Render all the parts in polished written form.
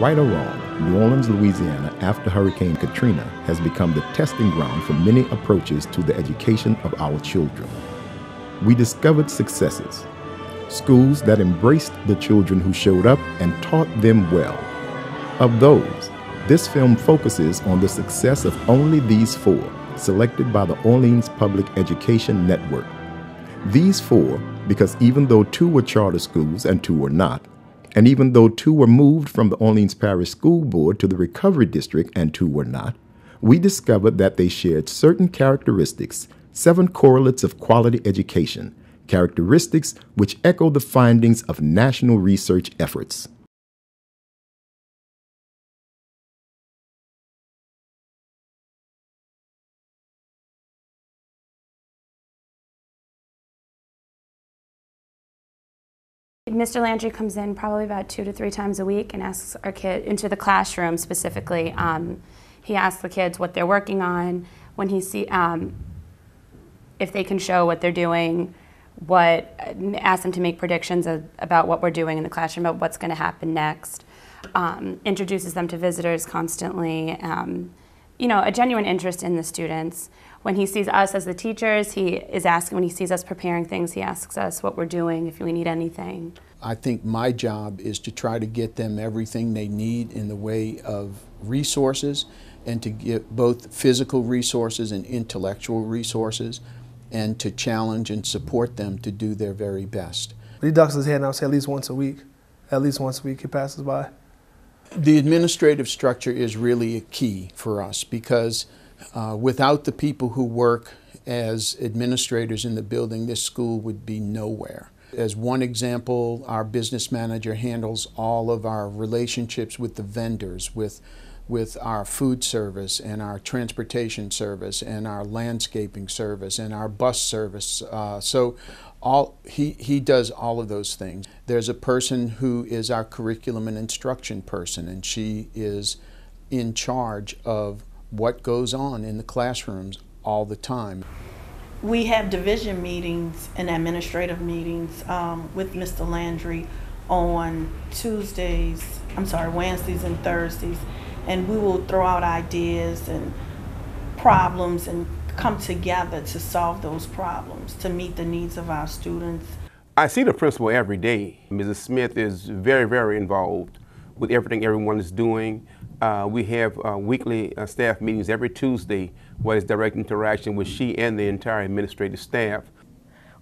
Right or wrong, New Orleans, Louisiana, after Hurricane Katrina, has become the testing ground for many approaches to the education of our children. We discovered successes, schools that embraced the children who showed up and taught them well. Of those, this film focuses on the success of only these 4, selected by the Orleans Public Education Network. These 4, because even though 2 were charter schools and 2 were not, and even though 2 were moved from the Orleans Parish School Board to the Recovery District and 2 were not, we discovered that they shared certain characteristics, 7 correlates of quality education, characteristics which echo the findings of national research efforts. Mr. Landry comes in probably about 2 to 3 times a week and asks our kid into the classroom specifically. He asks the kids what they're working on, when he if they can show what they're doing, asks them to make predictions about what we're doing in the classroom, about what's going to happen next. Introduces them to visitors constantly. You know, a genuine interest in the students. When he sees us as the teachers, he is asking, when he sees us preparing things, he asks us what we're doing, if we need anything. I think my job is to try to get them everything they need in the way of resources, and to get both physical resources and intellectual resources, and to challenge and support them to do their very best. He ducks his head and I would say at least once a week. At least once a week he passes by. The administrative structure is really a key for us, because without the people who work as administrators in the building, this school would be nowhere. As one example, our business manager handles all of our relationships with the vendors, with our food service and our transportation service and our landscaping service and our bus service. He does all of those things. There's a person who is our curriculum and instruction person, and she is in charge of what goes on in the classrooms all the time. We have division meetings and administrative meetings with Mr. Landry on Wednesdays and Thursdays, and we will throw out ideas and problems and come together to solve those problems, to meet the needs of our students. I see the principal every day. Mrs. Smith is very, very involved with everything everyone is doing. We have weekly staff meetings every Tuesday where it's direct interaction with she and the entire administrative staff.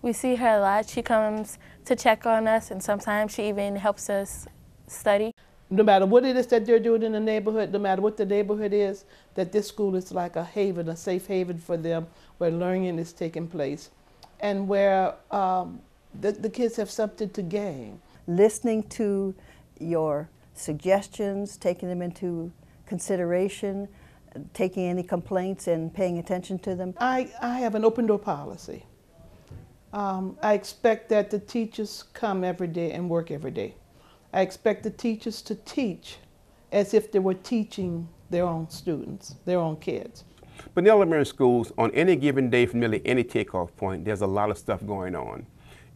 We see her a lot. She comes to check on us, and sometimes she even helps us study. No matter what it is that they're doing in the neighborhood, no matter what the neighborhood is, that this school is like a haven, a safe haven for them, where learning is taking place, and where the kids have something to gain. Listening to your suggestions, taking them into consideration, taking any complaints and paying attention to them. I have an open door policy. I expect that the teachers come every day and work every day. I expect the teachers to teach as if they were teaching their own students, their own kids. But in the elementary schools, on any given day from nearly any takeoff point, there's a lot of stuff going on.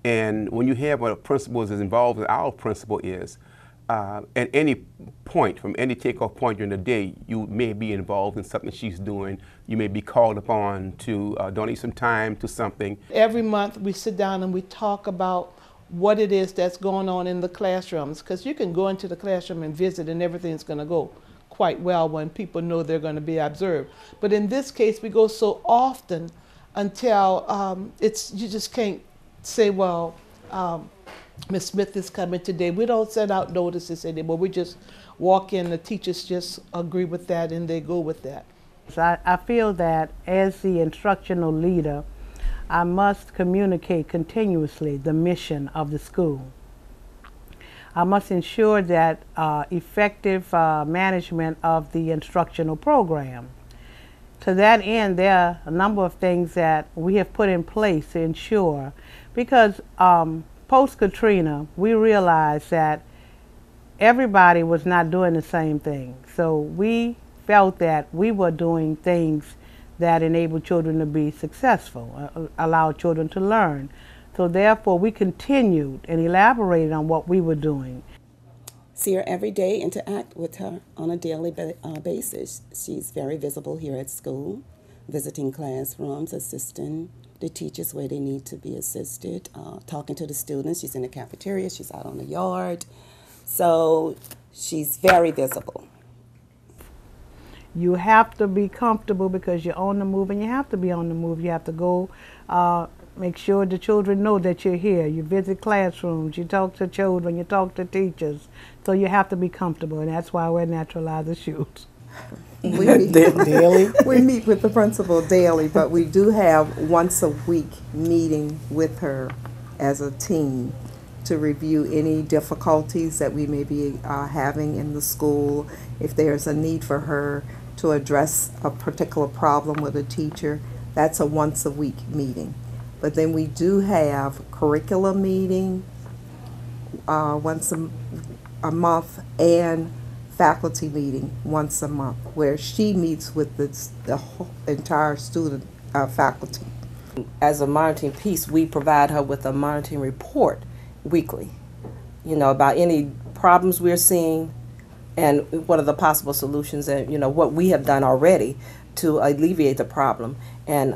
And when you have a principal as involved as our principal is, at any point, from any takeoff point during the day, you may be involved in something she's doing. You may be called upon to donate some time to something. Every month we sit down and we talk about what it is that's going on in the classrooms, because you can go into the classroom and visit and everything's going to go quite well when people know they're going to be observed. But in this case, we go so often until you just can't say, well, Ms. Smith is coming today. We don't send out notices anymore. We just walk in, the teachers just agree with that and they go with that. So I feel that as the instructional leader, I must communicate continuously the mission of the school. I must ensure that effective management of the instructional program. To that end, there are a number of things that we have put in place to ensure, because post-Katrina, we realized that everybody was not doing the same thing. So we felt that we were doing things that enable children to be successful, allow children to learn. So therefore, we continued and elaborated on what we were doing. see her every day, interact with her on a daily basis. She's very visible here at school, visiting classrooms, assisting the teachers where they need to be assisted, talking to the students. She's in the cafeteria, she's out on the yard. So she's very visible. You have to be comfortable because you're on the move, and you have to be on the move. You have to go make sure the children know that you're here. You visit classrooms, you talk to children, you talk to teachers. So you have to be comfortable, and that's why we're naturalized shoes. We meet daily. We meet with the principal daily, but we do have once a week meeting with her as a team to review any difficulties that we may be having in the school. If there's a need for her to address a particular problem with a teacher, that's a once a week meeting. But then we do have curriculum meeting once a month, and faculty meeting once a month, where she meets with the whole entire student faculty. As a monitoring piece, we provide her with a monitoring report weekly, about any problems we're seeing and what are the possible solutions, and what we have done already to alleviate the problem, and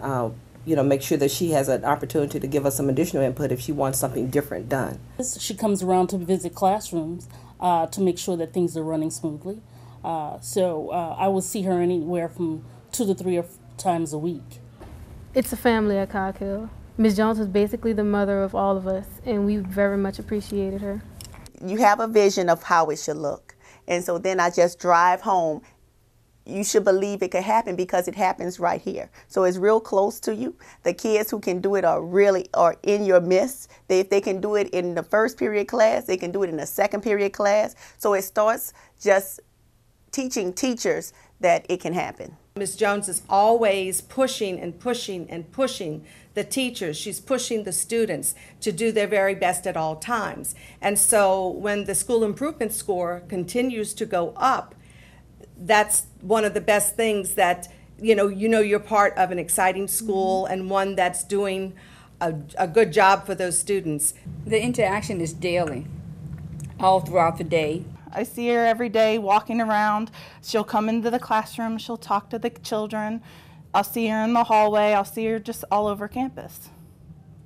make sure that she has an opportunity to give us some additional input if she wants something different done. She comes around to visit classrooms to make sure that things are running smoothly. So I will see her anywhere from 2 to 3 times a week. It's a family at Coghill. Ms. Jones is basically the mother of all of us, and we very much appreciated her. You have a vision of how it should look, and so then I just drive home. You should believe it could happen because it happens right here. So it's real close to you. The kids who can do it are in your midst. If they can do it in the first period class, they can do it in the second period class. So it starts just teaching teachers that it can happen. Ms. Jones is always pushing and pushing and pushing the teachers. She's pushing the students to do their very best at all times. And so when the school improvement score continues to go up, that's one of the best things that, you're part of an exciting school and one that's doing a good job for those students. The interaction is daily, all throughout the day. I see her every day walking around. She'll come into the classroom, she'll talk to the children. I'll see her in the hallway, I'll see her just all over campus.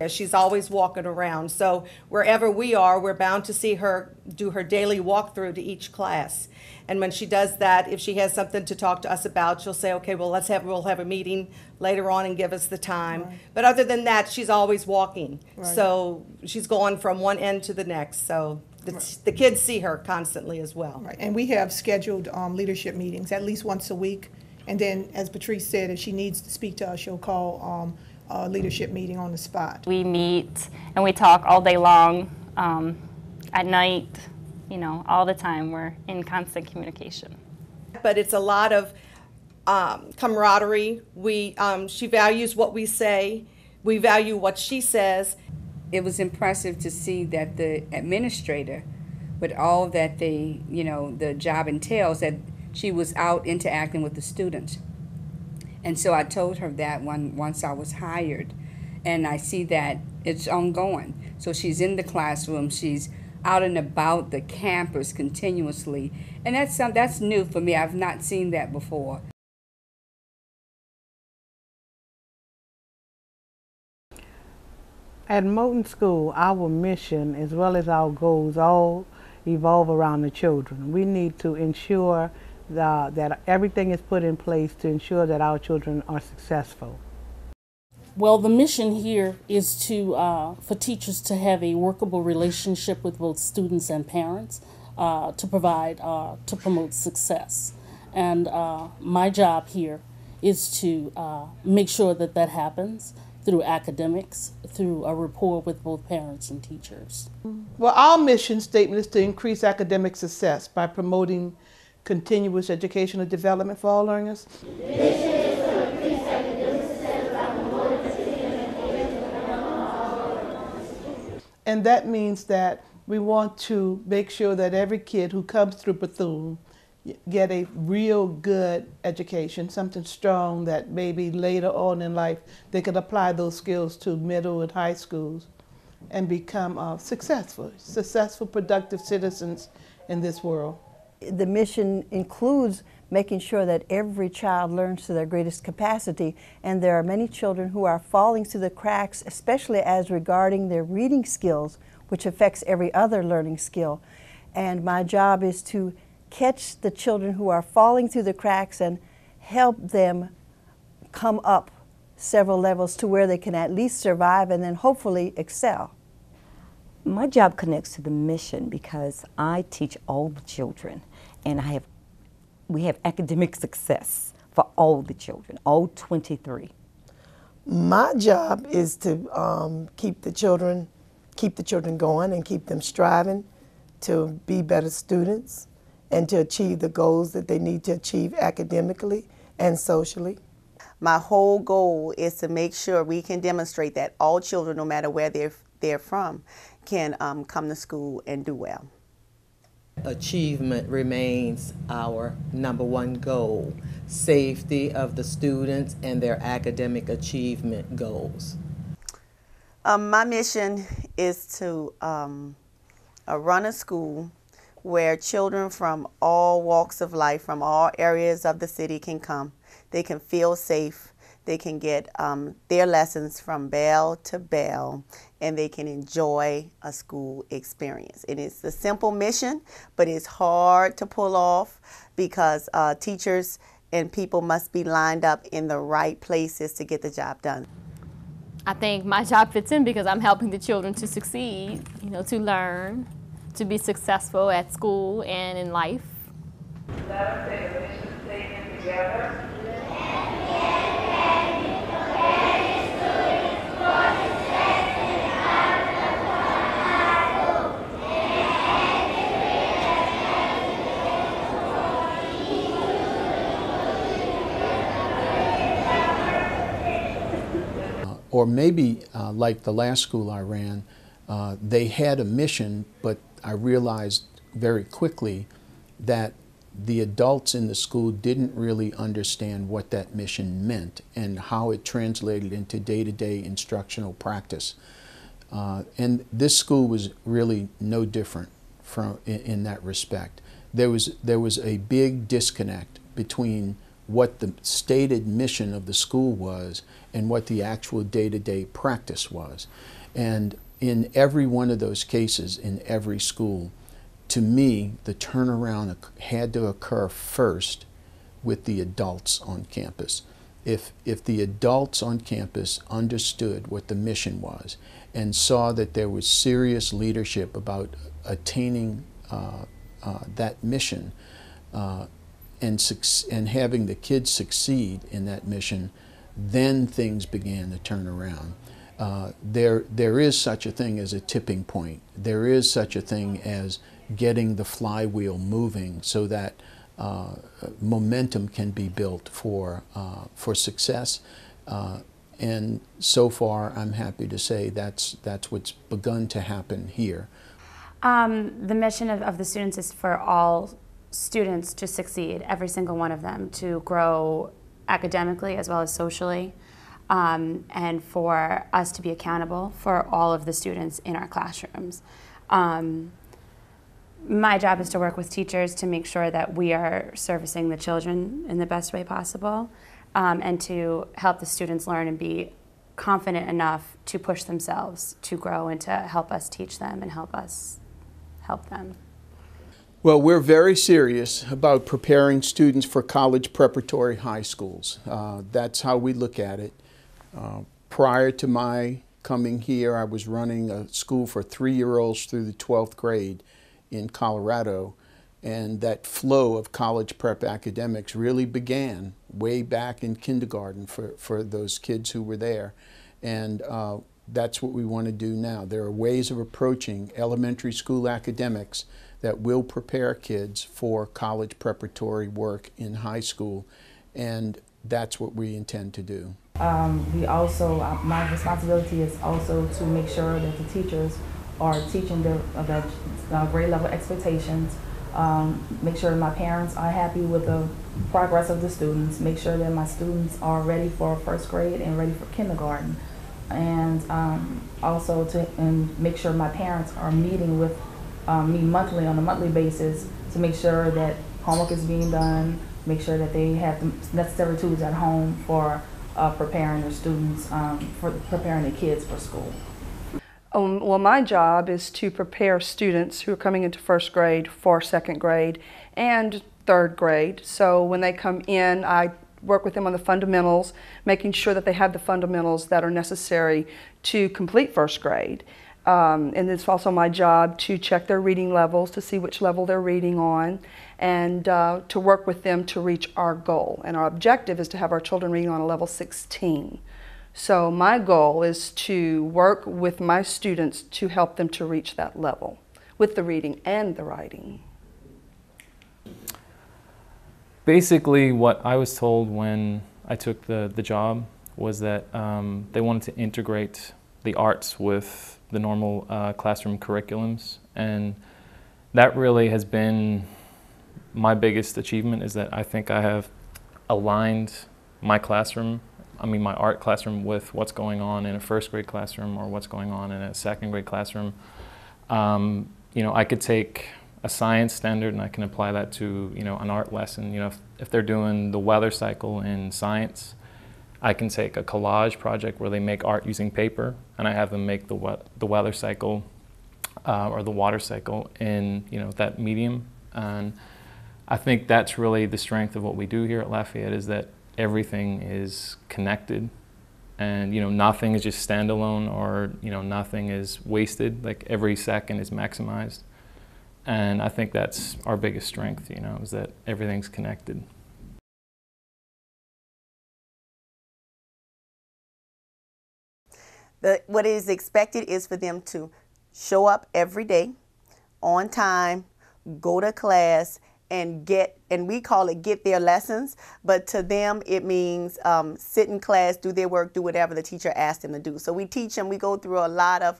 She's always walking around, so wherever we are, we're bound to see her do her daily walkthrough to each class. And when she does that, if she has something to talk to us about, she'll say, okay, well, we'll have a meeting later on and give us the time. Right. But other than that, she's always walking. Right. So she's going from one end to the next. So the kids see her constantly as well. Right. And we have scheduled leadership meetings at least once a week. And then, as Patrice said, if she needs to speak to us, she'll call a leadership meeting on the spot. We meet and we talk all day long, at night, all the time. We're in constant communication. But it's a lot of camaraderie. She values what we say. We value what she says. It was impressive to see that the administrator, with all that the job entails, that she was out interacting with the students. And so I told her that once I was hired, and I see that it's ongoing. So she's in the classroom, she's out and about the campus continuously, and that's new for me. I've not seen that before. At Moton School, our mission as well as our goals all evolve around the children. We need to ensure that everything is put in place to ensure that our children are successful. Well, the mission here is for teachers to have a workable relationship with both students and parents to promote success. And my job here is to make sure that happens through academics, through a rapport with both parents and teachers. Well, our mission statement is to increase academic success by promoting continuous educational development for all learners. And that means that we want to make sure that every kid who comes through Bethune get a real good education, something strong that maybe later on in life they can apply those skills to middle and high schools and become successful, productive citizens in this world. The mission includes making sure that every child learns to their greatest capacity, and there are many children who are falling through the cracks, especially as regarding their reading skills, which affects every other learning skill. And my job is to catch the children who are falling through the cracks and help them come up several levels to where they can at least survive and then hopefully excel. My job connects to the mission because I teach all the children, and we have academic success for all the children, all 23. My job is to keep the children going and keep them striving to be better students and to achieve the goals that they need to achieve academically and socially. My whole goal is to make sure we can demonstrate that all children, no matter where they're from, can come to school and do well. Achievement remains our #1 goal, safety of the students and their academic achievement goals. My mission is to run a school where children from all walks of life, from all areas of the city can come. They can feel safe. They can get their lessons from bell to bell, and they can enjoy a school experience. And it's a simple mission, but it's hard to pull off because teachers and people must be lined up in the right places to get the job done. I think my job fits in because I'm helping the children to succeed, you know, to learn, to be successful at school and in life. Let us say the mission statement together. Or maybe like the last school I ran, they had a mission, but I realized very quickly that the adults in the school didn't really understand what that mission meant and how it translated into day-to-day instructional practice. And this school was really no different in that respect. There was a big disconnect between what the stated mission of the school was and what the actual day-to-day practice was. And in every one of those cases, in every school, to me, the turnaround had to occur first with the adults on campus. If the adults on campus understood what the mission was and saw that there was serious leadership about attaining that mission, and having the kids succeed in that mission, then things began to turn around. There is such a thing as a tipping point. There is such a thing as getting the flywheel moving so that momentum can be built for success. And so far, I'm happy to say that's what's begun to happen here. The mission of the students is for all students to succeed, every single one of them, to grow academically as well as socially, and for us to be accountable for all of the students in our classrooms. My job is to work with teachers to make sure that we are servicing the children in the best way possible, and to help the students learn and be confident enough to push themselves to grow and to help us teach them and help us help them. Well, we're very serious about preparing students for college preparatory high schools. That's how we look at it. Prior to my coming here, I was running a school for 3-year-olds through the 12th grade in Colorado, and that flow of college prep academics really began way back in kindergarten for those kids who were there. And that's what we want to do now. There are ways of approaching elementary school academics that will prepare kids for college preparatory work in high school, and that's what we intend to do. We also, my responsibility is also to make sure that the teachers are teaching the grade level expectations, make sure my parents are happy with the progress of the students, make sure that my students are ready for first grade and ready for kindergarten, and also to make sure my parents are meeting with meet monthly on a monthly basis to make sure that homework is being done, make sure that they have the necessary tools at home for preparing their students, for preparing their kids for school. Well, my job is to prepare students who are coming into first grade for second grade and third grade. So when they come in, I work with them on the fundamentals, making sure that they have the fundamentals that are necessary to complete first grade. And it's also my job to check their reading levels, to see which level they're reading on, and to work with them to reach our goal. And our objective is to have our children reading on a level 16. So my goal is to work with my students to help them to reach that level with the reading and the writing. Basically, what I was told when I took the job was that they wanted to integrate the arts with the normal classroom curriculums, and that really has been my biggest achievement, is that I think I have aligned my classroom, my art classroom, with what's going on in a first grade classroom or what's going on in a second grade classroom. You know, I could take a science standard and I can apply that to, you know, an art lesson. You know, if they're doing the weather cycle in science, I can take a collage project where they make art using paper, and I have them make the weather cycle or the water cycle in, you know, that medium. And I think that's really the strength of what we do here at Lafayette, is that everything is connected, and, you know, nothing is just standalone, or, you know, nothing is wasted. Like, every second is maximized. And I think that's our biggest strength, you know, is that everything's connected. What is expected is for them to show up every day, on time, go to class, and we call it get their lessons, but to them it means sit in class, do their work, do whatever the teacher asked them to do. So we teach them, we go through a lot of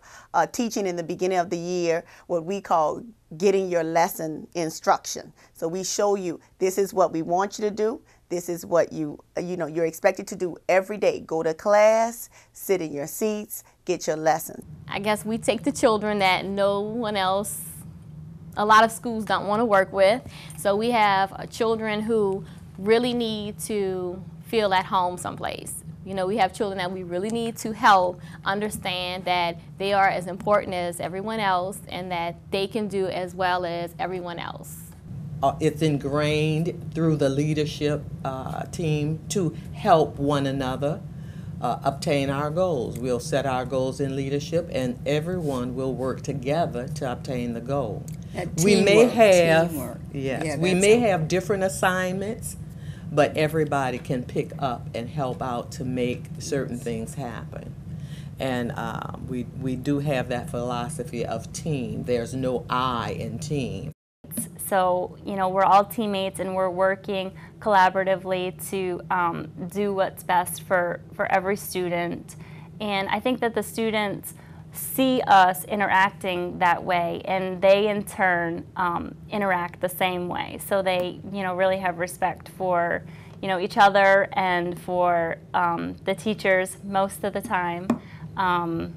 teaching in the beginning of the year, what we call getting your lesson instruction. So we show you, this is what we want you to do. This is what you're expected to do every day. Go to class, sit in your seats, get your lesson. I guess we take the children that no one else, a lot of schools don't want to work with. So we have children who really need to feel at home someplace. You know, we have children that we really need to help understand that they are as important as everyone else and that they can do as well as everyone else. It's ingrained through the leadership team to help one another obtain our goals. We'll set our goals in leadership, and everyone will work together to obtain the goal. We may have, yes, we may have different assignments, but everybody can pick up and help out to make certain things happen. And we do have that philosophy of team. There's no I in team. So, you know, we're all teammates and we're working collaboratively to do what's best for every student. And I think that the students see us interacting that way, and they in turn interact the same way. So they, you know, really have respect for, you know, each other and for the teachers most of the time. I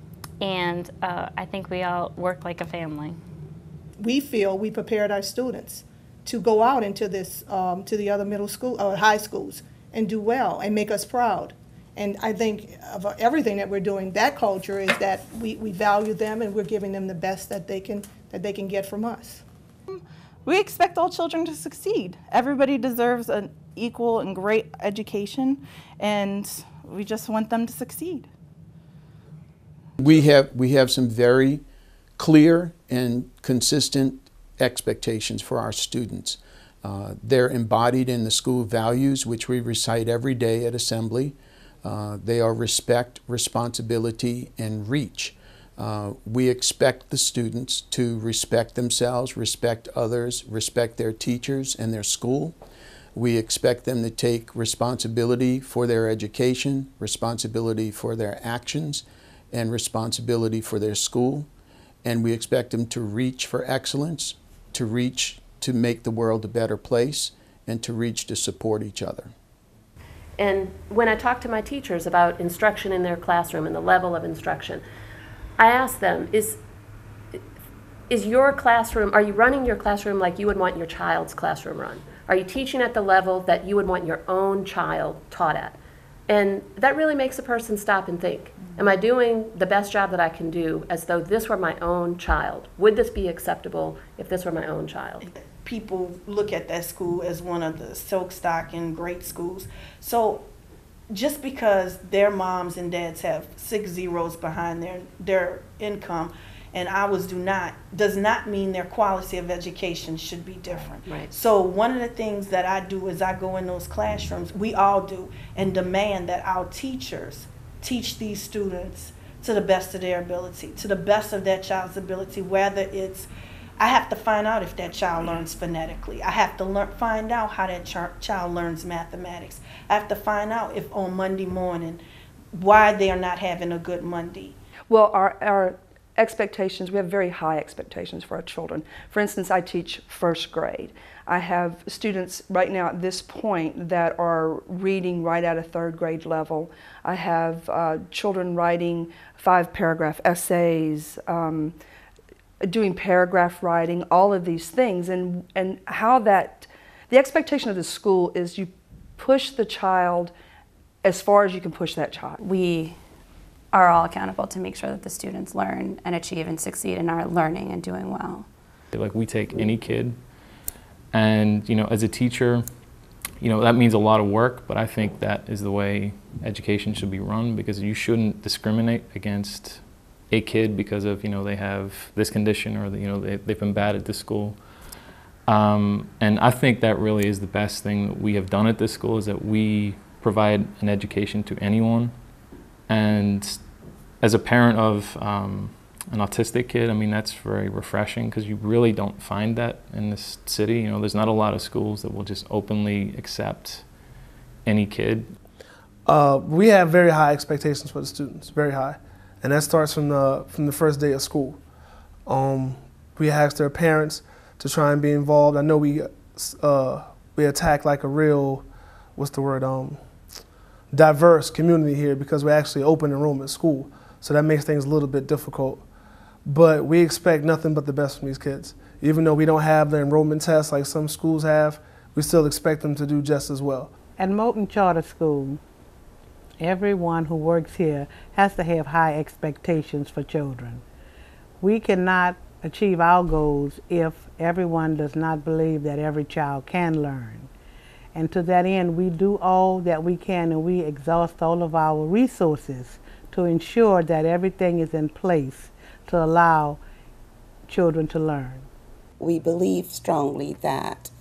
think we all work like a family. We feel we prepared our students to go out into this, to the other middle school or high schools and do well and make us proud. And I think of everything that we're doing, that culture is that we value them and we're giving them the best that they can get from us. We expect all children to succeed. Everybody deserves an equal and great education, and we just want them to succeed. We have some very clear and consistent expectations for our students. They're embodied in the school values, which we recite every day at assembly. They are respect, responsibility, and reach. We expect the students to respect themselves, respect others, respect their teachers and their school. We expect them to take responsibility for their education, responsibility for their actions, and responsibility for their school. And we expect them to reach for excellence, to reach to make the world a better place, and to reach to support each other. And when I talk to my teachers about instruction in their classroom and the level of instruction, I ask them, is your classroom, are you running your classroom like you would want your child's classroom run? Are you teaching at the level that you would want your own child taught at? And that really makes a person stop and think, am I doing the best job that I can do as though this were my own child? Would this be acceptable if this were my own child? People look at that school as one of the silk stock and great schools. So just because their moms and dads have 6 zeros behind their income and ours do not, does not mean their quality of education should be different. Right. So one of the things that I do is I go in those classrooms, we all do, and demand that our teachers teach these students to the best of their ability, to the best of that child's ability, whether it's, I have to find out if that child learns phonetically. I have to find out how that child learns mathematics. I have to find out if on Monday morning, why they are not having a good Monday. Well, our expectations, we have very high expectations for our children. For instance, I teach first grade. I have students right now at this point that are reading right at a 3rd grade level. I have children writing 5-paragraph essays, doing paragraph writing, all of these things, and how that, the expectation of the school is you push the child as far as you can push that child. We are all accountable to make sure that the students learn and achieve and succeed and are learning and doing well. Like, we take any kid, and, you know, as a teacher, you know, that means a lot of work, but I think that is the way education should be run, because you shouldn't discriminate against a kid because of, you know, they have this condition, or, you know, they've been bad at this school. And I think that really is the best thing that we have done at this school, is that we provide an education to anyone. And as a parent of an autistic kid, I mean, that's very refreshing, because you really don't find that in this city. You know, there's not a lot of schools that will just openly accept any kid. We have very high expectations for the students, very high. And that starts from the first day of school. We ask their parents to try and be involved. I know we attack like a real, what's the word, diverse community here, because we actually open enrollment school. So that makes things a little bit difficult. But we expect nothing but the best from these kids. Even though we don't have the enrollment tests like some schools have, we still expect them to do just as well. At Moulton Charter School, everyone who works here has to have high expectations for children. We cannot achieve our goals if everyone does not believe that every child can learn. And to that end, we do all that we can, and we exhaust all of our resources to ensure that everything is in place to allow children to learn. We believe strongly that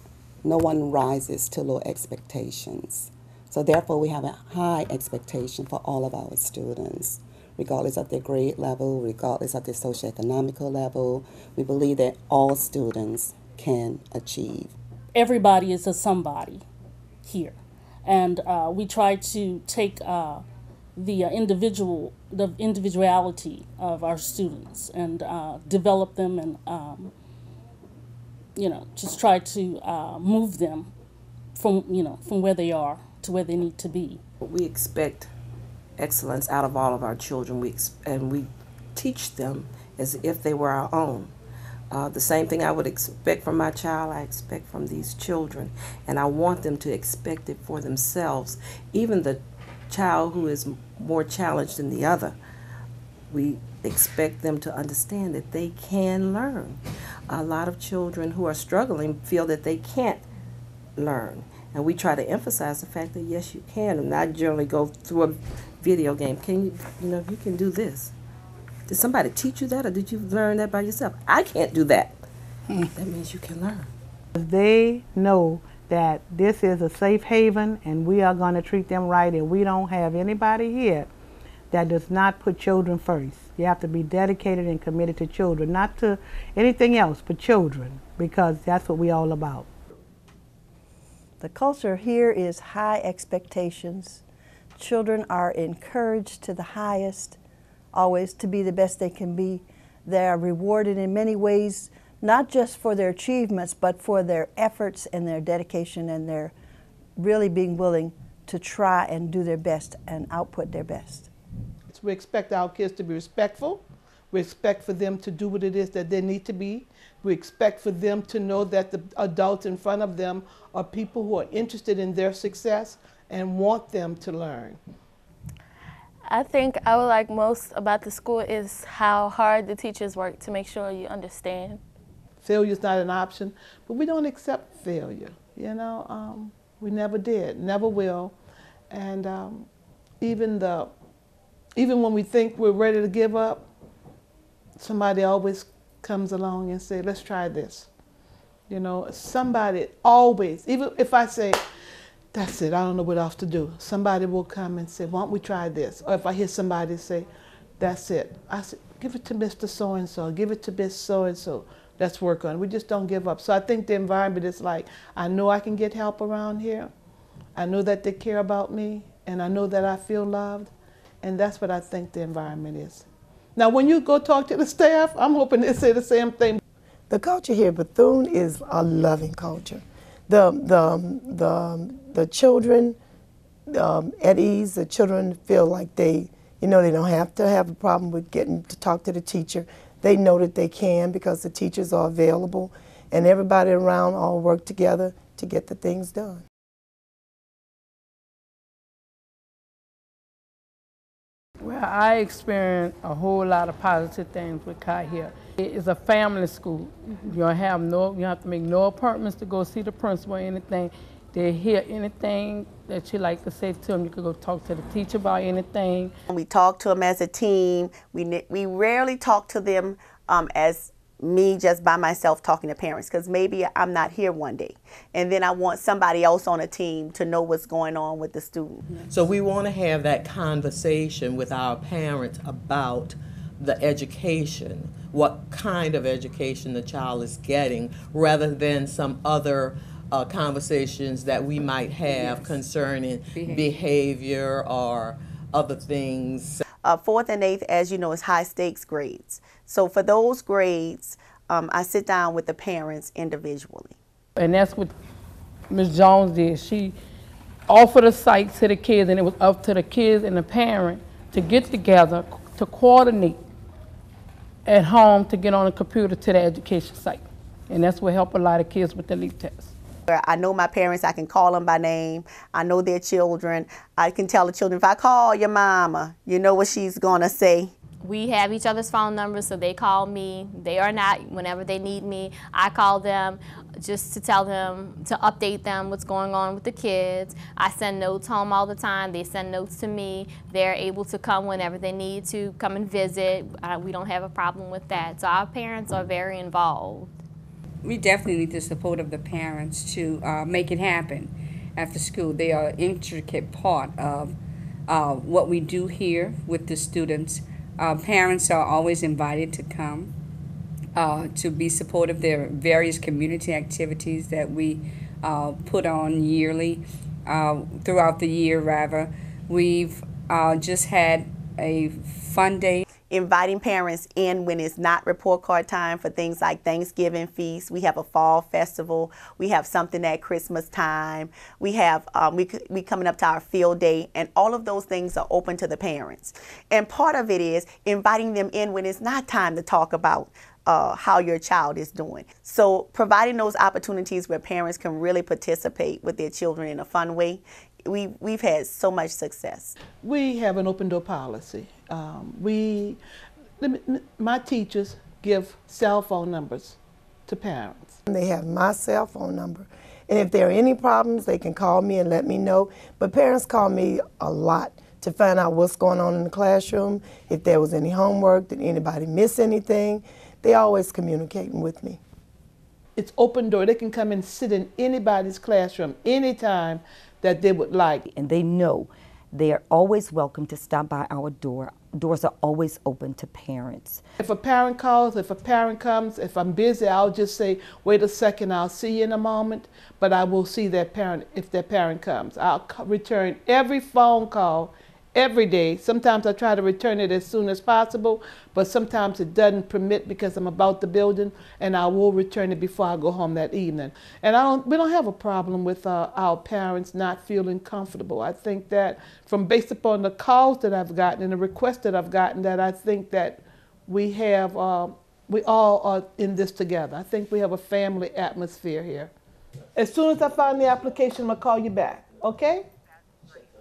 no one rises to low expectations. So therefore, we have a high expectation for all of our students, regardless of their grade level, regardless of their socioeconomical level. We believe that all students can achieve. Everybody is a somebody here, and we try to take the individuality of our students and develop them, and you know, just try to move them from where they are to where they need to be. We expect excellence out of all of our children, and we teach them as if they were our own. The same thing I would expect from my child, I expect from these children, and I want them to expect it for themselves. Even the child who is more challenged than the other, we expect them to understand that they can learn. A lot of children who are struggling feel that they can't learn, and we try to emphasize the fact that yes, you can. And I generally go through a video game. Can you, you can do this. Did somebody teach you that, or did you learn that by yourself? I can't do that. That means you can learn. They know that this is a safe haven, and we are going to treat them right, and we don't have anybody here that does not put children first. You have to be dedicated and committed to children, not to anything else but children, because that's what we're all about. The culture here is high expectations. Children are encouraged to the highest, always to be the best they can be. They are rewarded in many ways, not just for their achievements, but for their efforts and their dedication and their really being willing to try and do their best and output their best. We expect our kids to be respectful. We expect for them to do what it is that they need to be. We expect for them to know that the adults in front of them are people who are interested in their success and want them to learn. I think I would like most about the school is how hard the teachers work to make sure you understand. Failure is not an option, but we don't accept failure. You know, we never did, never will. And even when we think we're ready to give up, somebody always comes along and say, let's try this. You know, somebody always, even if I say, that's it, I don't know what else to do, somebody will come and say, why don't we try this? Or if I hear somebody say, that's it, I say, give it to Mr. So-and-so, give it to Miss So-and-so, let's work on it. We just don't give up. So I think the environment is like, I know I can get help around here. I know that they care about me, and I know that I feel loved, and that's what I think the environment is. Now, when you go talk to the staff, I'm hoping they say the same thing. The culture here at Bethune is a loving culture. The children at ease, the children feel like they don't have to have a problem with getting to talk to the teacher. They know that they can because the teachers are available, and everybody around all work together to get the things done. Well, I experienced a whole lot of positive things with Kai here. It is a family school. You have to make no appointments to go see the principal or anything. They hear anything that you like to say to them. You can go talk to the teacher about anything. We talk to them as a team. We rarely talk to them as me just by myself talking to parents, because maybe I'm not here one day and then I want somebody else on a team to know what's going on with the student. So we want to have that conversation with our parents about the education, what kind of education the child is getting, rather than some other conversations that we might have concerning behavior or other things. 4th and 8th, as you know, is high stakes grades. So for those grades, I sit down with the parents individually. And that's what Ms. Jones did. She offered a site to the kids, and it was up to the kids and the parent to get together, to coordinate at home to get on a computer to the education site. And that's what helped a lot of kids with the LEAP test. I know my parents, I can call them by name. I know their children. I can tell the children, if I call your mama, you know what she's gonna say. We have each other's phone numbers, so they call me. They are not, whenever they need me, I call them just to tell them, to update them what's going on with the kids. I send notes home all the time. They send notes to me. They're able to come whenever they need to come and visit. We don't have a problem with that. So our parents are very involved. We definitely need the support of the parents to make it happen after school. They are an intricate part of what we do here with the students. Parents are always invited to come to be supportive. There are various community activities that we put on yearly, throughout the year rather. We've just had a fun day. Inviting parents in when it's not report card time for things like Thanksgiving feast. We have a fall festival. We have something at Christmas time. We have we coming up to our field day, and all of those things are open to the parents. And part of it is inviting them in when it's not time to talk about how your child is doing. So providing those opportunities where parents can really participate with their children in a fun way, we've had so much success. We have an open door policy. My teachers give cell phone numbers to parents. They have my cell phone number, and if there are any problems, they can call me and let me know. But parents call me a lot to find out what's going on in the classroom, if there was any homework, did anybody miss anything. They always communicating with me. It's open door. They can come and sit in anybody's classroom anytime that they would like. And they know they are always welcome to stop by our door. Doors are always open to parents. If a parent calls, if a parent comes, if I'm busy, I'll just say, wait a second, I'll see you in a moment, but I will see that parent if that parent comes. I'll return every phone call every day. Sometimes I try to return it as soon as possible, but sometimes it doesn't permit because I'm about the building, and I will return it before I go home that evening. And we don't have a problem with our parents not feeling comfortable. I think that based upon the calls that I've gotten and the requests that I've gotten, that I think that we all are in this together. I think we have a family atmosphere here. As soon as I find the application, I'm gonna call you back, okay?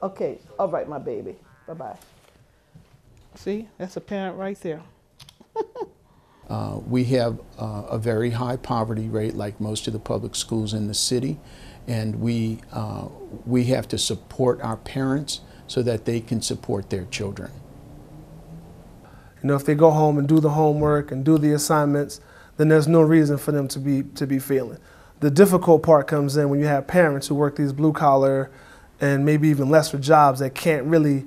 Okay, all right, my baby. Bye-bye. See, that's a parent right there. We have a very high poverty rate, like most of the public schools in the city, and we have to support our parents so that they can support their children. You know, if they go home and do the homework and do the assignments, then there's no reason for them to be failing. The difficult part comes in when you have parents who work these blue collar and maybe even lesser jobs that can't really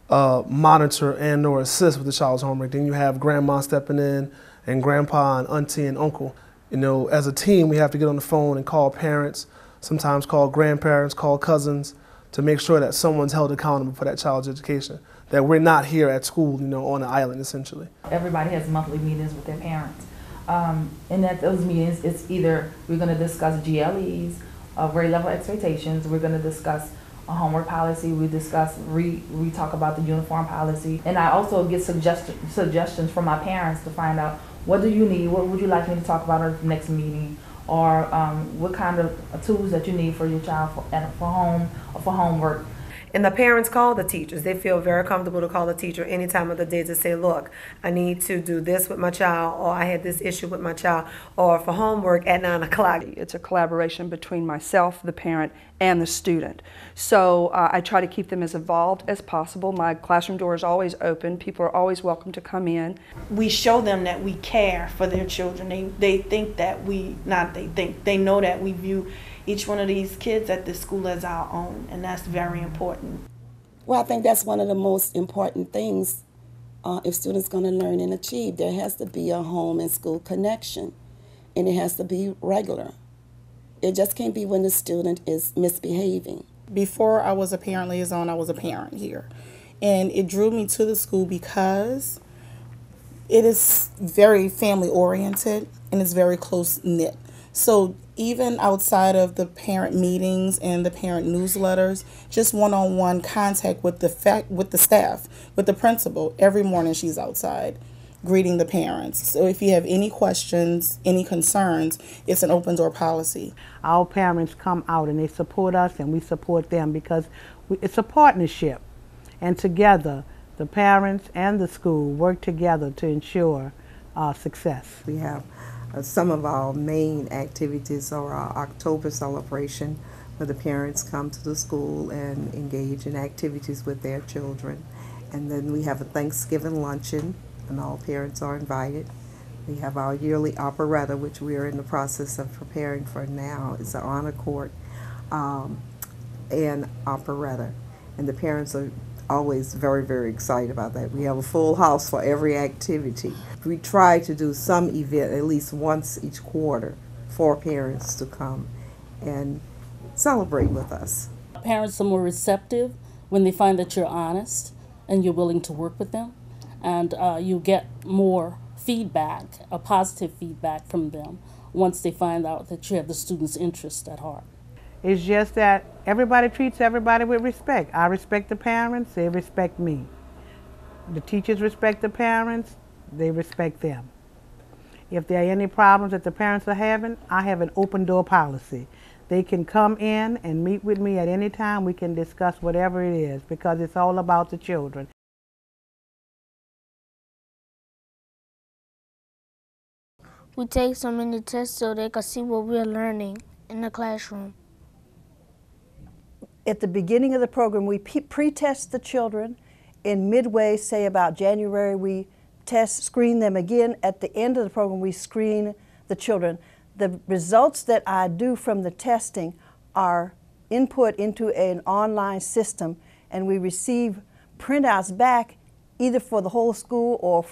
monitor and or assist with the child's homework. Then you have grandma stepping in and grandpa and auntie and uncle. You know, as a team, we have to get on the phone and call parents, sometimes call grandparents, call cousins, to make sure that someone's held accountable for that child's education, that we're not here at school, you know, on an island, essentially. Everybody has monthly meetings with their parents. And at those meetings, it's either we're going to discuss GLEs, grade level expectations, we're going to discuss a homework policy, we talk about the uniform policy, and I also get suggestions from my parents to find out what do you need, what would you like me to talk about at the next meeting, or what kind of tools that you need for your child for home or for homework. And the parents call the teachers. They feel very comfortable to call the teacher any time of the day to say, look, I need to do this with my child, or I had this issue with my child, or for homework at 9 o'clock. It's a collaboration between myself, the parent, and the student. So I try to keep them as involved as possible. My classroom door is always open. People are always welcome to come in. We show them that we care for their children. They think that they know that we view each one of these kids at this school as our own, and that's very important. Well, I think that's one of the most important things if students are going to learn and achieve. There has to be a home and school connection, and it has to be regular. It just can't be when the student is misbehaving. Before I was a parent liaison, I was a parent here, and it drew me to the school because it is very family oriented and it's very close knit. So even outside of the parent meetings and the parent newsletters, just one-on-one contact with the staff, with the principal. Every morning she's outside greeting the parents. So if you have any questions, any concerns, it's an open door policy. Our parents come out and they support us and we support them because it's a partnership. And together, the parents and the school work together to ensure success. We have some of our main activities are our October celebration, where the parents come to the school and engage in activities with their children. And then we have a Thanksgiving luncheon, and all parents are invited. We have our yearly operetta, which we are in the process of preparing for now. It's an honor court and operetta. And the parents are always very, very excited about that. We have a full house for every activity. We try to do some event at least once each quarter for parents to come and celebrate with us. Parents are more receptive when they find that you're honest and you're willing to work with them, and you get more feedback, a positive feedback from them once they find out that you have the student's interest at heart. It's just that everybody treats everybody with respect. I respect the parents, they respect me. The teachers respect the parents, they respect them. If there are any problems that the parents are having, I have an open door policy. They can come in and meet with me at any time. We can discuss whatever it is because it's all about the children. We take so many tests so they can see what we're learning in the classroom. At the beginning of the program, we pre-test the children. In midway, say about January, we screen them again. At the end of the program, we screen the children. The results that I do from the testing are input into an online system, and we receive printouts back either for the whole school or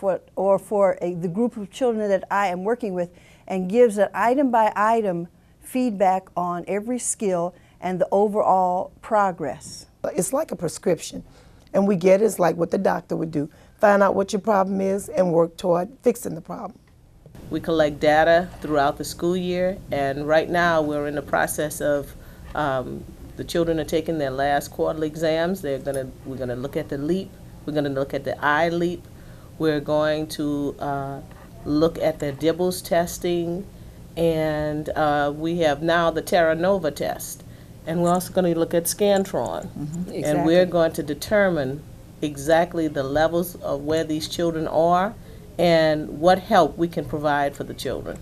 for the group of children that I am working with, and gives an item-by-item feedback on every skill and the overall progress. It's like a prescription, and we get it's like what the doctor would do. Find out what your problem is and work toward fixing the problem. We collect data throughout the school year, and right now we're in the process of the children are taking their last quarterly exams. We're gonna look at the LEAP. We're gonna look at the iLEAP. We're going to look at the Dibbles testing, and we have now the Terra Nova test. And we're also going to look at Scantron. Exactly. And we're going to determine exactly the levels of where these children are and what help we can provide for the children.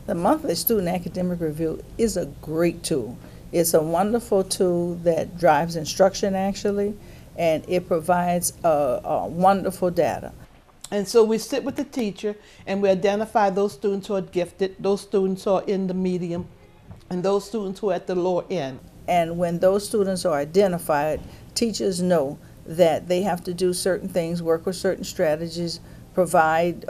The monthly student academic review is a great tool. It's a wonderful tool that drives instruction actually, and it provides wonderful data. And so we sit with the teacher and we identify those students who are gifted, those students who are in the medium, and those students who are at the lower end. And when those students are identified, teachers know that they have to do certain things, work with certain strategies, provide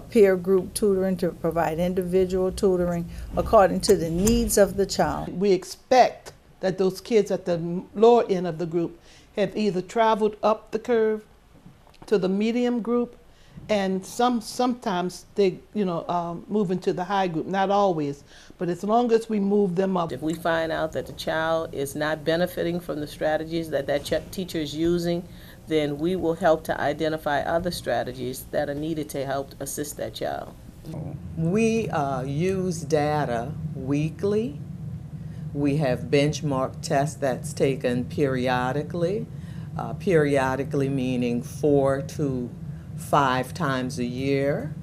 peer group tutoring, to provide individual tutoring according to the needs of the child. We expect that those kids at the lower end of the group have either traveled up the curve to the medium group, and sometimes they move into the high group, not always, but as long as we move them up. If we find out that the child is not benefiting from the strategies that teacher is using, then we will help to identify other strategies that are needed to help assist that child. We use data weekly. We have benchmark tests that's taken periodically. Periodically meaning 4 to 5 times a year,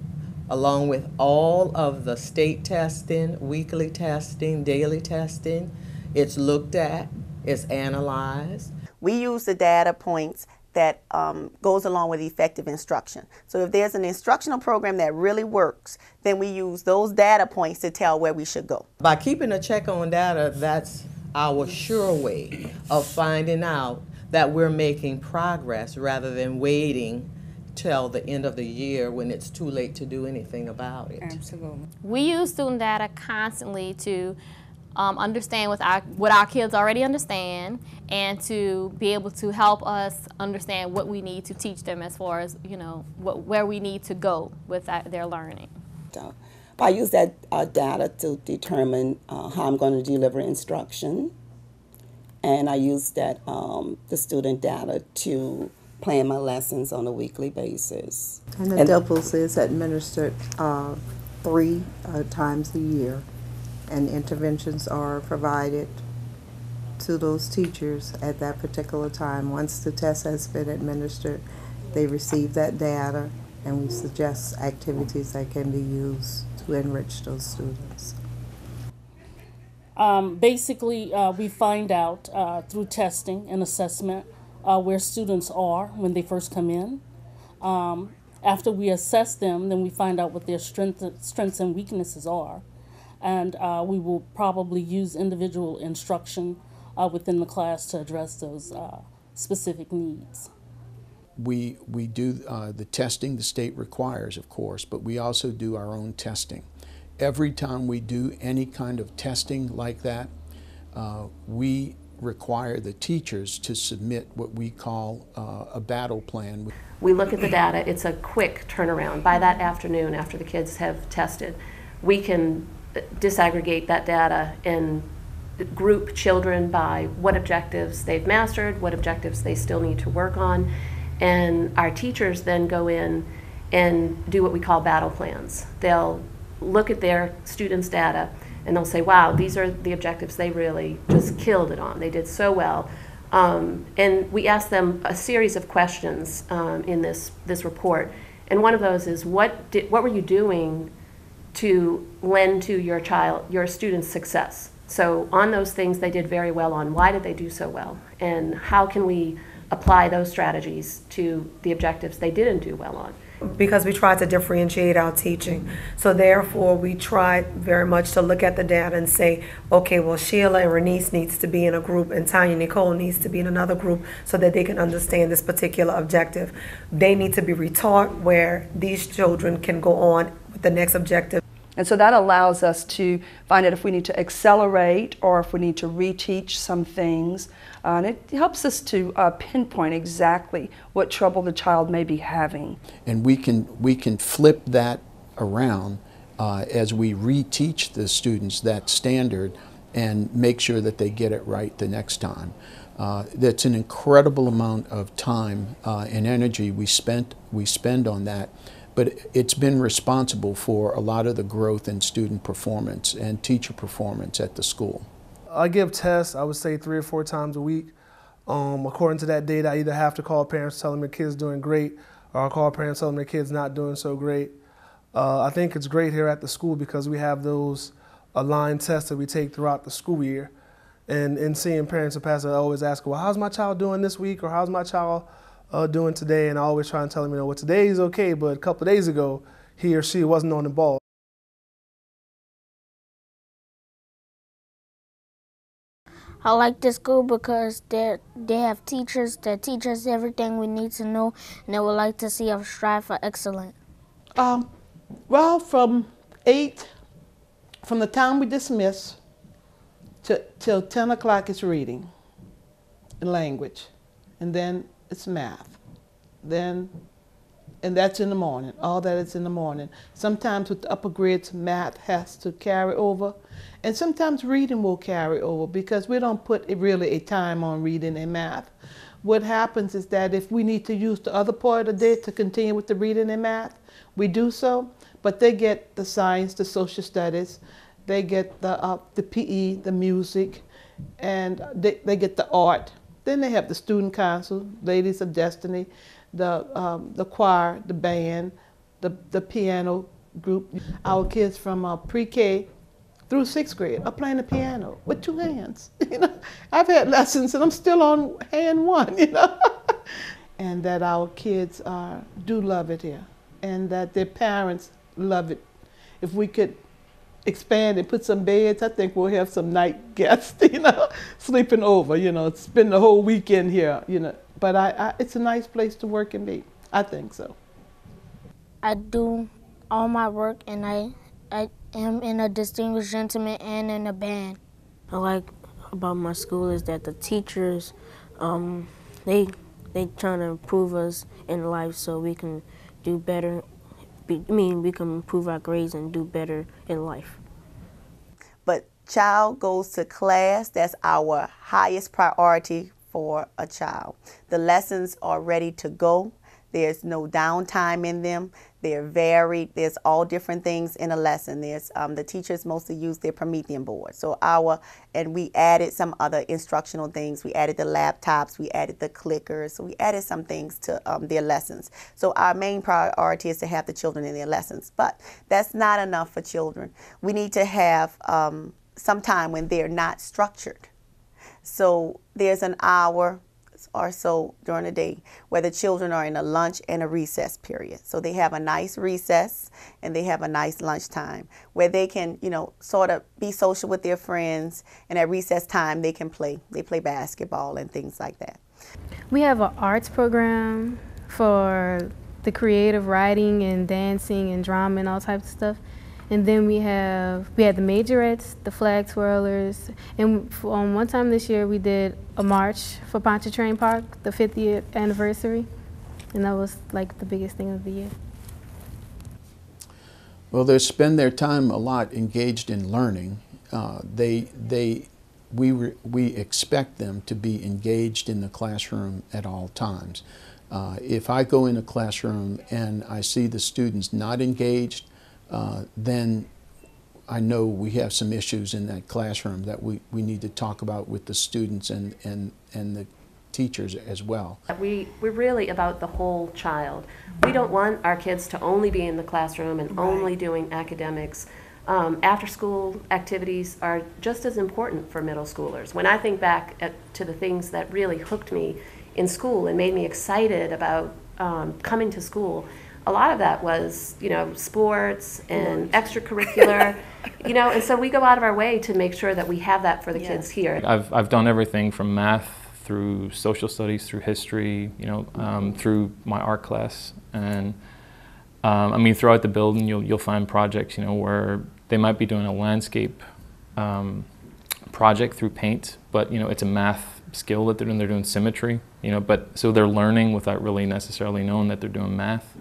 along with all of the state testing, weekly testing, daily testing. It's looked at, it's analyzed. We use the data points that goes along with effective instruction. So if there's an instructional program that really works, then we use those data points to tell where we should go. By keeping a check on data, that's our sure way of finding out that we're making progress rather than waiting till the end of the year when it's too late to do anything about it. Absolutely. We use student data constantly to understand what our kids already understand, and to be able to help us understand what we need to teach them as far as, where we need to go with their learning. I use that data to determine how I'm going to deliver instruction. And I use that the student data to plan my lessons on a weekly basis. And the Dibbles is administered 3 times a year, and interventions are provided to those teachers at that particular time. Once the test has been administered, they receive that data, and we suggest activities that can be used to enrich those students. Basically, we find out through testing and assessment where students are when they first come in. After we assess them, then we find out what their strengths and weaknesses are. And we will probably use individual instruction within the class to address those specific needs. We do the testing the state requires, of course, but we also do our own testing. Every time we do any kind of testing like that, we require the teachers to submit what we call a battle plan. We look at the data. It's a quick turnaround. By that afternoon, after the kids have tested, we can disaggregate that data and group children by what objectives they've mastered, what objectives they still need to work on, and our teachers then go in and do what we call battle plans. They'll look at their students' data and they'll say, wow, these are the objectives they really just killed it on. They did so well. And we ask them a series of questions in this report. And one of those is, what were you doing to lend to your student's success? So on those things they did very well on, why did they do so well? And how can we apply those strategies to the objectives they didn't do well on? Because we try to differentiate our teaching. So therefore we try very much to look at the data and say, okay, well, Sheila and Renice needs to be in a group and Tanya Nicole needs to be in another group so that they can understand this particular objective. They need to be retaught where these children can go on with the next objective. And so that allows us to find out if we need to accelerate or if we need to reteach some things. And it helps us to pinpoint exactly what trouble the child may be having. And we can flip that around as we reteach the students that standard and make sure that they get it right the next time. That's an incredible amount of time and energy we spend on that, but it's been responsible for a lot of the growth in student performance and teacher performance at the school. I give tests, I would say 3 or 4 times a week. According to that data, I either have to call parents telling their kids doing great, or I call parents telling their kids not doing so great. I think it's great here at the school because we have those aligned tests that we take throughout the school year. And seeing parents and pastors, I always ask, well, how's my child doing this week, or how's my child doing today? And I always try and tell them, you know, well, today is okay, but a couple of days ago, he or she wasn't on the ball. I like this school because they have teachers that teach us everything we need to know, and they would like to see us strive for excellence. Well, from the time we dismiss till 10 o'clock it's reading and language, and then it's math. And that's in the morning. All that is in the morning. Sometimes with the upper grades, math has to carry over, and sometimes reading will carry over because we don't put really a time on reading and math. What happens is that if we need to use the other part of the day to continue with the reading and math, we do so, but they get the science, the social studies, they get the PE, the music, and they get the art. Then they have the student council, Ladies of Destiny, the choir, the band, the piano group. Our kids from pre-K through 6th grade are playing the piano with 2 hands. You know, I've had lessons and I'm still on hand 1. You know, and that our kids do love it here, and that their parents love it. If we could expand and put some beds, I think we'll have some night guests, you know, sleeping over, you know, spend the whole weekend here, you know. But it's a nice place to work and be. I think so. I do all my work, and I am in a distinguished gentleman and in a band. I like about my school is that the teachers, they trying to improve us in life so we can do better. We can improve our grades and do better in life. But child goes to class, that's our highest priority for a child. The lessons are ready to go. There's no downtime in them. They're varied. There's all different things in a lesson. There's the teachers mostly use their Promethean board. So and we added some other instructional things. We added the laptops. We added the clickers. So we added some things to their lessons. So our main priority is to have the children in their lessons. But that's not enough for children. We need to have some time when they're not structured. So there's an hour or so during the day where the children are in a lunch and a recess period. So they have a nice recess and they have a nice lunchtime where they can, you know, sort of be social with their friends, and at recess time they can play. They play basketball and things like that. We have an arts program for the creative writing and dancing and drama and all types of stuff. And then we had the majorettes, the flag twirlers, and one time this year we did a march for Pontchartrain Park, the 50th anniversary, and that was like the biggest thing of the year. Well, they spend their time a lot engaged in learning. We expect them to be engaged in the classroom at all times. If I go in a classroom and I see the students not engaged, then I know we have some issues in that classroom that we need to talk about with the students and the teachers as well. We're really about the whole child. We don't want our kids to only be in the classroom and only doing academics. After school activities are just as important for middle schoolers. When I think back to the things that really hooked me in school and made me excited about coming to school, a lot of that was, you know, sports and extracurricular, you know, and so we go out of our way to make sure that we have that for the kids here. I've done everything from math through social studies, through history, you know, through my art class, and I mean, throughout the building, you'll find projects, you know, where they might be doing a landscape project through paint, but you know, it's a math skill that they're doing. They're doing symmetry, you know, but so they're learning without really necessarily knowing that they're doing math.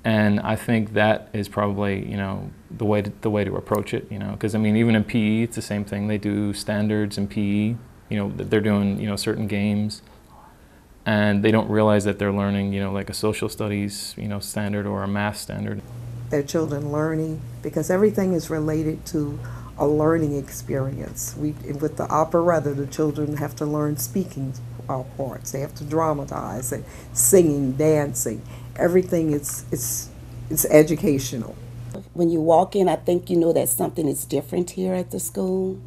And I think that is probably, you know, the way to approach it, you know, because I mean, even in PE, it's the same thing. They do standards in PE, you that they're doing, certain games, and they don't realize that they're learning, like a social studies, standard or a math standard. Their children learning, because everything is related to a learning experience. With the operetta, the children have to learn speaking parts. They have to dramatize, and singing, dancing. Everything it's educational. When you walk in, I think you know that something is different here at the school.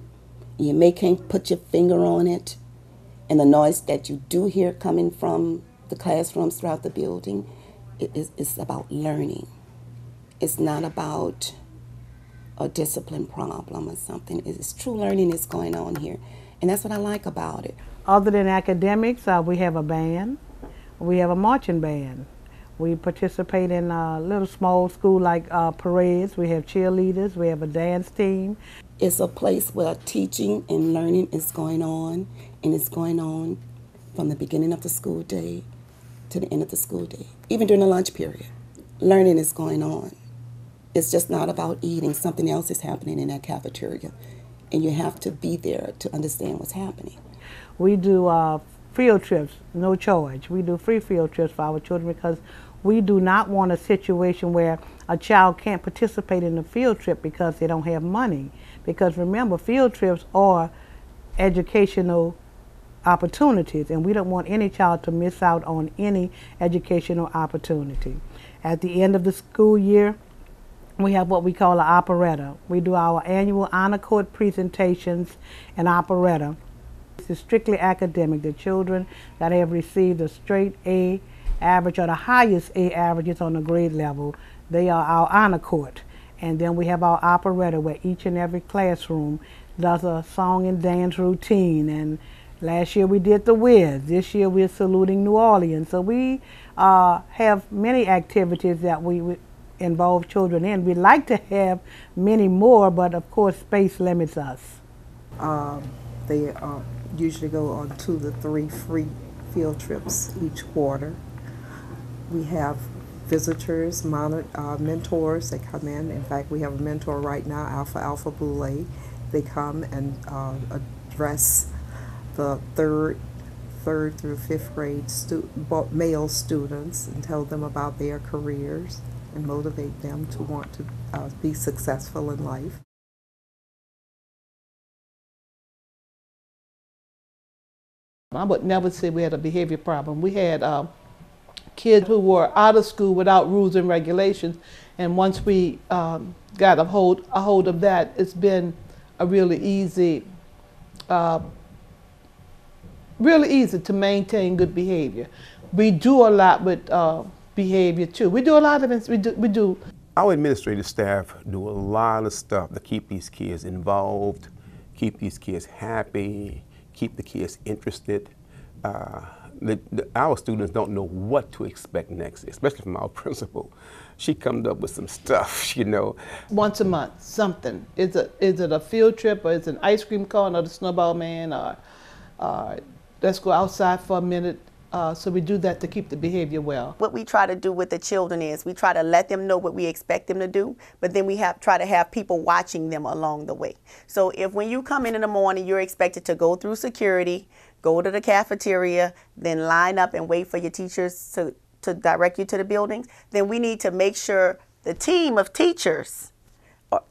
You can't put your finger on it. And the noise that you do hear coming from the classrooms throughout the building is about learning. It's not about a discipline problem or something. It's true learning is going on here. And that's what I like about it. Other than academics, we have a band. We have a marching band. We participate in little small school like parades. We have cheerleaders. We have a dance team. It's a place where teaching and learning is going on, and it's going on from the beginning of the school day to the end of the school day, even during the lunch period. Learning is going on. It's just not about eating. Something else is happening in that cafeteria, and you have to be there to understand what's happening. We do field trips, no charge. We do free field trips for our children because we do not want a situation where a child can't participate in the field trip because they don't have money. Because remember, field trips are educational opportunities, and we don't want any child to miss out on any educational opportunity. At the end of the school year, we have what we call an operetta. We do our annual honor court presentations and operetta. It's strictly academic. The children that have received a straight A average or the highest A averages on the grade level, they are our honor court. And then we have our operetta where each and every classroom does a song and dance routine. And last year we did the Wiz. This year we're saluting New Orleans. So we have many activities that we involve children in. We'd like to have many more, but of course space limits us. They usually go on 2 to 3 free field trips each quarter. We have visitors, mentors, they come in. In fact, we have a mentor right now, Alpha Boule. They come and address the third through 5th grade male students and tell them about their careers and motivate them to want to be successful in life. I would never say we had a behavior problem. We had kids who were out of school without rules and regulations, and once we got a hold of that, it's been a really easy to maintain good behavior. We do a lot with behavior too. We do a lot of it. We do. Our administrative staff do a lot of stuff to keep these kids involved, keep these kids happy, keep the kids interested. Our students don't know what to expect next, especially from our principal. She comes up with some stuff, Once a month, something. Is it a field trip, or is it an ice cream cone, or the snowball man, or let's go outside for a minute. So we do that to keep the behavior well. What we try to do with the children is we try to let them know what we expect them to do, but then we try to have people watching them along the way. So if when you come in the morning, you're expected to go through security, go to the cafeteria, then line up and wait for your teachers to direct you to the buildings, then we need to make sure the team of teachers are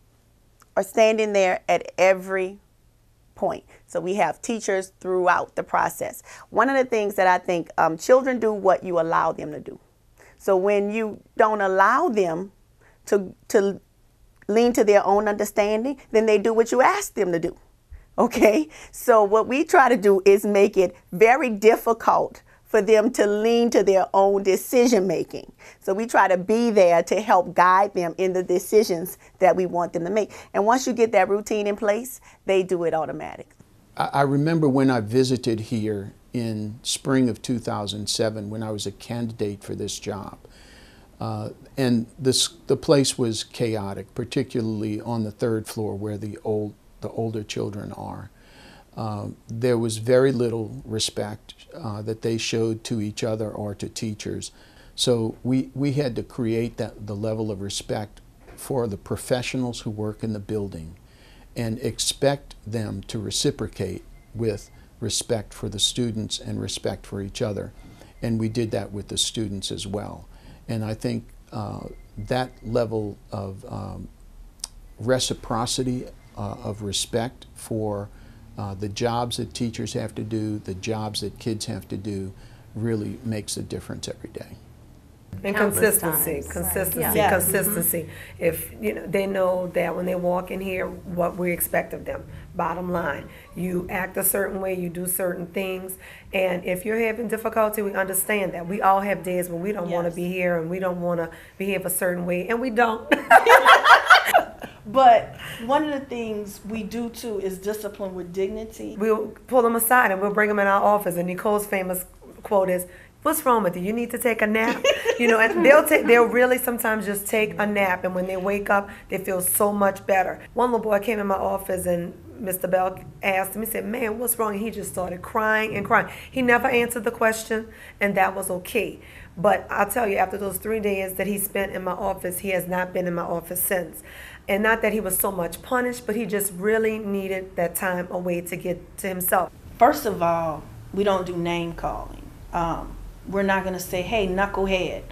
standing there at every point. So we have teachers throughout the process. One of the things that I think children do what you allow them to do. So when you don't allow them to lean to their own understanding, then they do what you ask them to do. Okay? So what we try to do is make it very difficult for them to lean to their own decision making. So we try to be there to help guide them in the decisions that we want them to make. And once you get that routine in place, they do it automatically. I remember when I visited here in spring of 2007 when I was a candidate for this job. And the place was chaotic, particularly on the 3rd floor where the older children are. There was very little respect that they showed to each other or to teachers. So we had to create the level of respect for the professionals who work in the building and expect them to reciprocate with respect for the students and respect for each other. And we did that with the students as well. And I think that level of reciprocity, of respect for the jobs that teachers have to do, the jobs that kids have to do, really makes a difference every day. And Countless consistency, times. consistency, Right. Yeah. consistency. If they know that when they walk in here, what we expect of them. Bottom line, you act a certain way, you do certain things, and if you're having difficulty, we understand that. We all have days when we don't want to be here and we don't want to behave a certain way, and we don't. But one of the things we do too is discipline with dignity. We'll pull them aside and we'll bring them in our office, and Nicole's famous quote is, "What's wrong with you? You need to take a nap." And they'll really sometimes just take a nap, and when they wake up, they feel so much better. One little boy came in my office and Mr. Bell asked him, he said, "Man, what's wrong?" And he just started crying and crying. He never answered the question, and that was okay. But I'll tell you, after those 3 days that he spent in my office, he has not been in my office since. And not that he was so much punished, but he just really needed that time away to get to himself. First of all, we don't do name calling. We're not going to say, "Hey, knucklehead,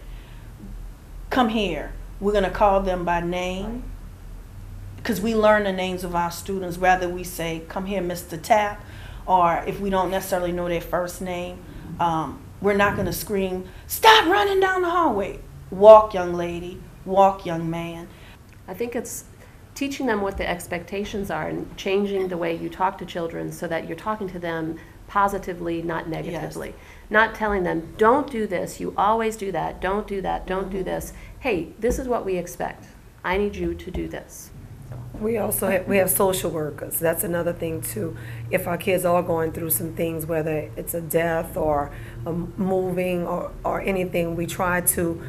come here." We're going to call them by name, because we learn the names of our students. Rather we say, "Come here, Mr. Tap," or if we don't necessarily know their first name, we're not going to scream, "Stop running down the hallway." Walk, young lady. Walk, young man. I think it's teaching them what the expectations are and changing the way you talk to children so that you're talking to them positively, not negatively. Yes. Not telling them, "Don't do this, you always do that, don't do that, don't do this. Hey, this is what we expect. I need you to do this." We also have social workers. That's another thing too. If our kids are going through some things, whether it's a death or a moving or anything, we try to,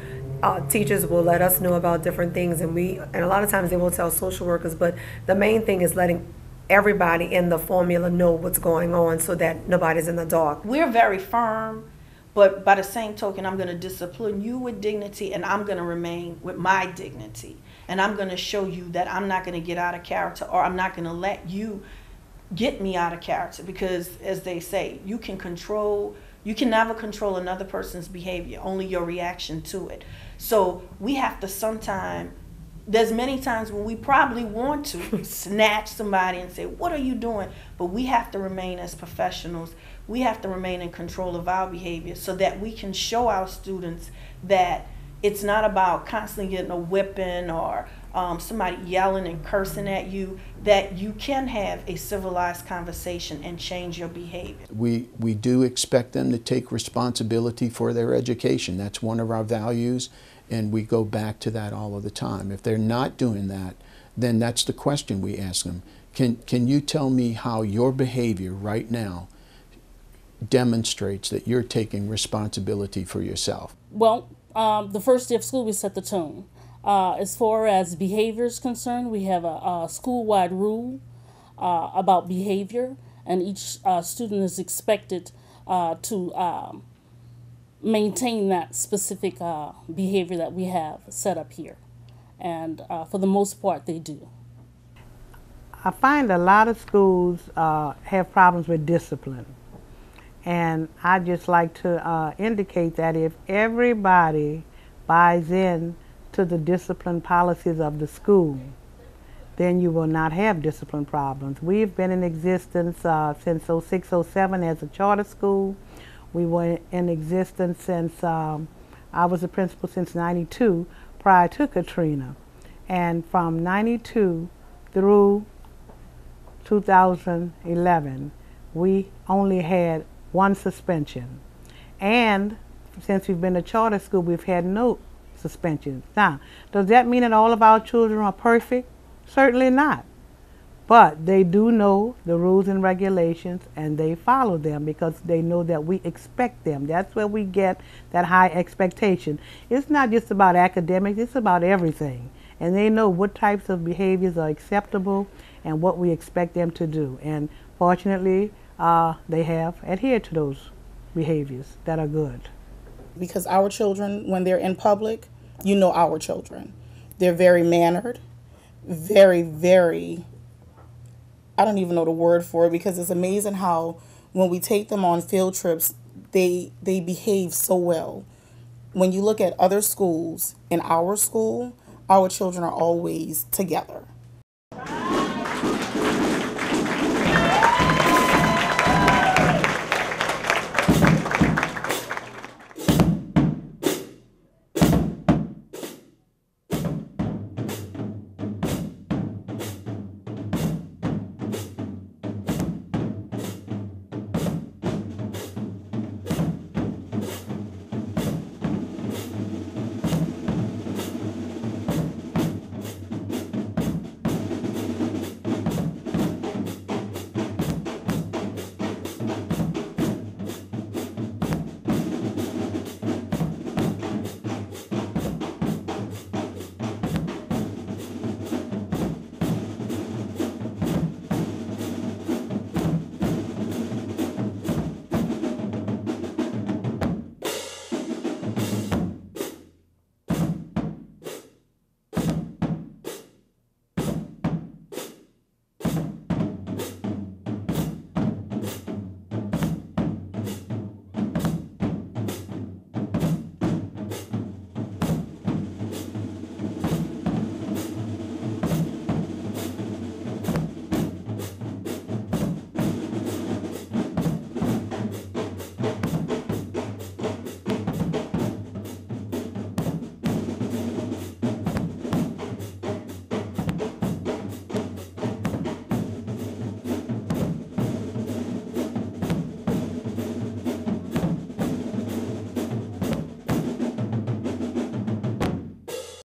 teachers will let us know about different things, and a lot of times they will tell social workers, but the main thing is letting everybody in the formula know what's going on so that nobody's in the dark. We're very firm, but by the same token, I'm going to discipline you with dignity, and I'm going to remain with my dignity. And I'm going to show you that I'm not going to get out of character, or I'm not going to let you get me out of character, because as they say, you can never control another person's behavior, only your reaction to it. So we have to there's many times when we probably want to snatch somebody and say, "What are you doing?" But we have to remain as professionals. We have to remain in control of our behavior so that we can show our students that it's not about constantly getting a whipping or somebody yelling and cursing at you, that you can have a civilized conversation and change your behavior. We do expect them to take responsibility for their education. That's one of our values, and we go back to that all of the time. If they're not doing that, then that's the question we ask them. Can you tell me how your behavior right now demonstrates that you're taking responsibility for yourself? Well, the first day of school, we set the tone. As far as behavior is concerned, we have a school-wide rule about behavior, and each student is expected to maintain that specific behavior that we have set up here. And for the most part, they do. I find a lot of schools have problems with discipline. And I just like to indicate that if everybody buys in to the discipline policies of the school, then you will not have discipline problems. We've been in existence since 06, 07 as a charter school. We were in existence since, I was a principal since 92, prior to Katrina. And from 92 through 2011, we only had one suspension. And since we've been a charter school, we've had no suspensions. Now, does that mean that all of our children are perfect? Certainly not. But they do know the rules and regulations, and they follow them because they know that we expect them. That's where we get that high expectation. It's not just about academics, it's about everything. And they know what types of behaviors are acceptable and what we expect them to do. And fortunately, they have adhered to those behaviors that are good. Because our children, when they're in public, you know our children. They're very mannered, very, very, I don't even know the word for it, because it's amazing how when we take them on field trips, they behave so well. When you look at other schools, in our school, our children are always together.